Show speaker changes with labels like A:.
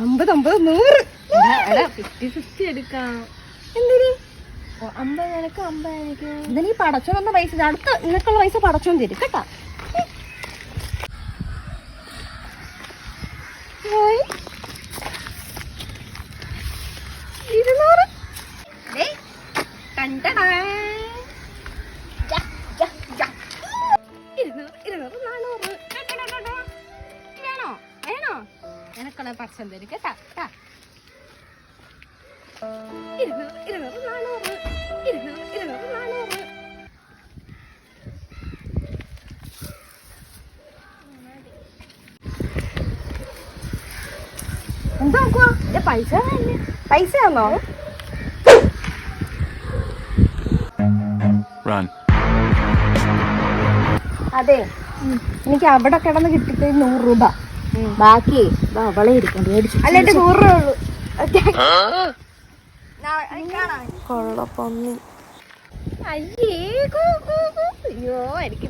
A: 50, 100.
B: 50-50 എടുക്കാം.
A: എന്തിന്
B: 50 നിനക്ക് 50 എനിക്ക്.
A: ഇതിന് ഈ പടച്ചോന്ന പൈസ അടുത്ത നിനക്കുള്ള പൈസ പടച്ചോൻ തരും കേട്ടാ. ഓയ് 200. കണ്ടടാ 200, 400. വേണോ വേണോ നിനക്കുള്ള പടച്ചോൻ തരും കേട്ടാ. 200, 400. 200, 400. എന്താ നോക്കുവാ?
B: പൈസ തന്നെ.
A: പൈസ ആണോ? അതെ, എനിക്ക് അവിടെ കിടന്ന് കിട്ടിയിട്ട് 100 രൂപ. ബാക്കി അവളെ ഇരിക്കും മേടിച്ചു. അല്ലാണ്ട് 100 രൂപ ഉള്ളു. കൊള്ളപ്പൊന്നി. അയ്യോ എനിക്ക്